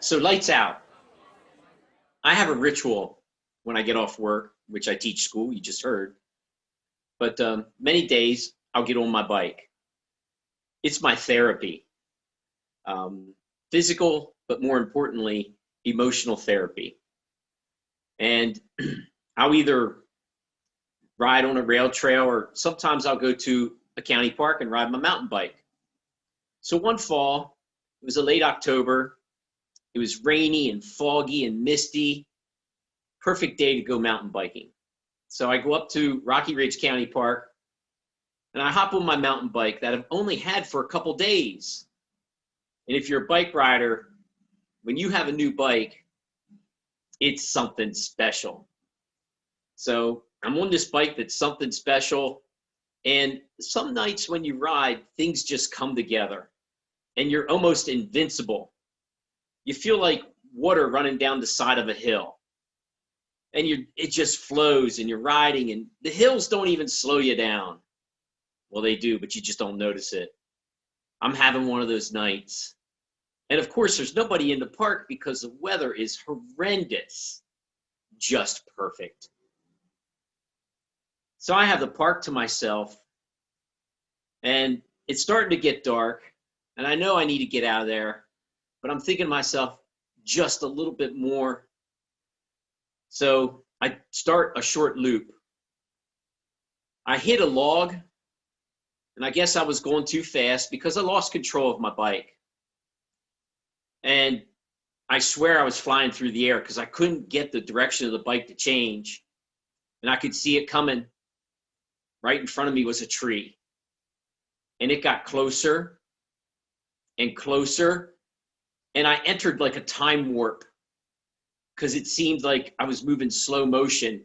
So lights out. I have a ritual when I get off work, which I teach school, you just heard. But many days I'll get on my bike. It's my therapy, um, physical, but more importantly, emotional therapy. And I'll either ride on a rail trail or sometimes I'll go to a county park and ride my mountain bike. So one fall, it was a late October. It was rainy and foggy and misty. Perfect day to go mountain biking. So I go up to Rocky Ridge County Park and I hop on my mountain bike that I've only had for a couple days. And if you're a bike rider, when you have a new bike, it's something special. So I'm on this bike that's something special. And some nights when you ride, things just come together and you're almost invincible. You feel like water running down the side of a hill. And it just flows and you're riding and the hills don't even slow you down. Well, they do, but you just don't notice it. I'm having one of those nights. And of course, there's nobody in the park because the weather is horrendous, just perfect. So I have the park to myself and it's starting to get dark and I know I need to get out of there, but I'm thinking to myself just a little bit more. So I start a short loop. I hit a log and I guess I was going too fast because I lost control of my bike. And I swear I was flying through the air because I couldn't get the direction of the bike to change. And I could see it coming. Right in front of me was a tree. And it got closer and closer. And I entered like a time warp because it seemed like I was moving slow motion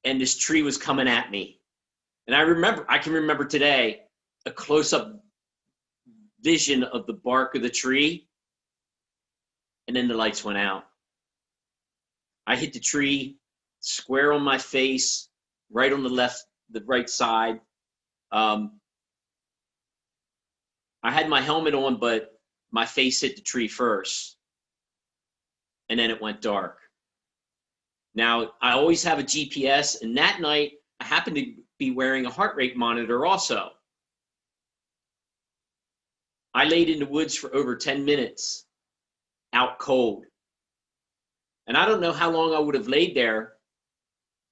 and this tree was coming at me. And I can remember today a close-up vision of the bark of the tree, and then the lights went out. I hit the tree square on my face, right on the right side. I had my helmet on, but my face hit the tree first, and then it went dark. Now, I always have a GPS, and that night I happened to be wearing a heart rate monitor also. I laid in the woods for over 10 minutes, out cold. And I don't know how long I would have laid there,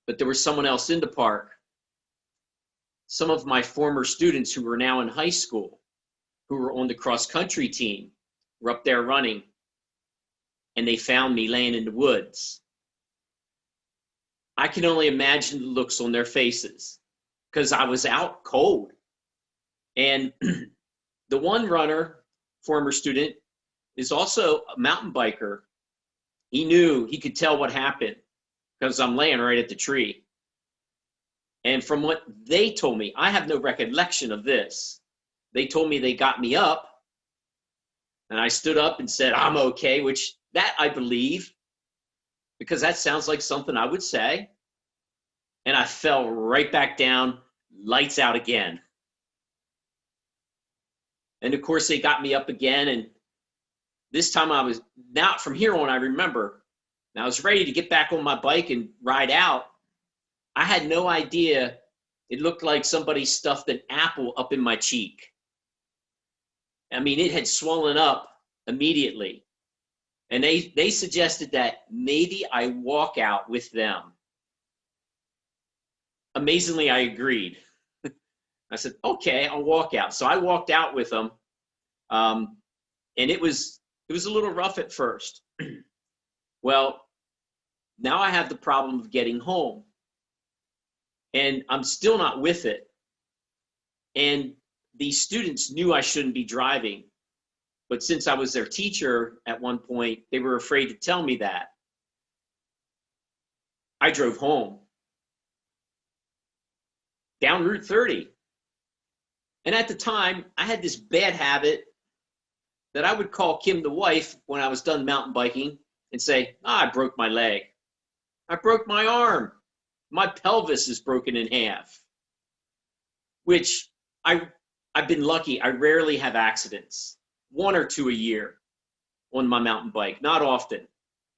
but there was someone else in the park. Some of my former students who were now in high school, who were on the cross-country team, were up there running, and they found me laying in the woods. I can only imagine the looks on their faces because I was out cold. And the one runner, former student, is also a mountain biker. He knew, he could tell what happened because I'm laying right at the tree. And from what they told me, I have no recollection of this. They told me they got me up and I stood up and said, I'm okay, which that I believe because that sounds like something I would say. And I fell right back down, lights out again. And of course, they got me up again. And this time now from here on, I remember, I was ready to get back on my bike and ride out. I had no idea. It looked like somebody stuffed an apple up in my cheek. I mean, it had swollen up immediately. And they suggested that maybe I walk out with them. Amazingly, I agreed. I said, okay, I'll walk out. So I walked out with them. And it was a little rough at first. Well, now I have the problem of getting home. And I'm still not with it. And these students knew I shouldn't be driving. But since I was their teacher at one point, they were afraid to tell me that. I drove home down Route 30. And at the time, I had this bad habit that I would call Kim the wife when I was done mountain biking and say, I broke my leg. I broke my arm. My pelvis is broken in half. Which I've been lucky. I rarely have accidents, 1 or 2 a year. on my mountain bike, not often.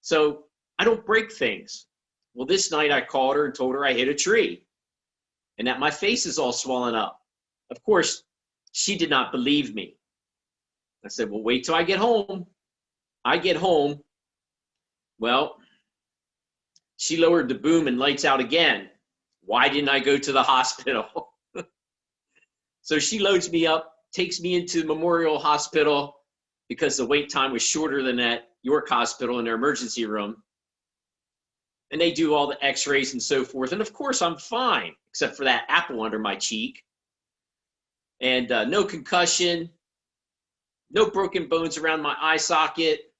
So I don't break things. Well, this night I called her and told her I hit a tree and that my face is all swollen up. Of course, she did not believe me. I said, well, wait till I get home. I get home. Well, she lowered the boom and lights out again. Why didn't I go to the hospital? So she loads me up, takes me into Memorial Hospital because the wait time was shorter than at York Hospital in their emergency room. And they do all the x-rays and so forth. And of course, I'm fine, except for that apple under my cheek. And no concussion, no broken bones around my eye socket.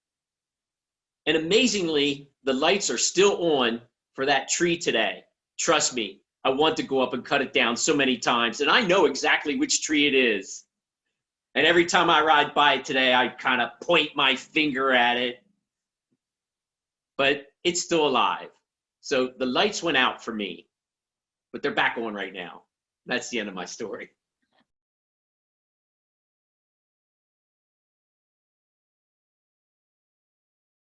And amazingly, the lights are still on for that tree today. Trust me, I want to go up and cut it down so many times. And I know exactly which tree it is. And every time I ride by it today, I kind of point my finger at it. But it's still alive. So the lights went out for me, but they're back on right now. That's the end of my story.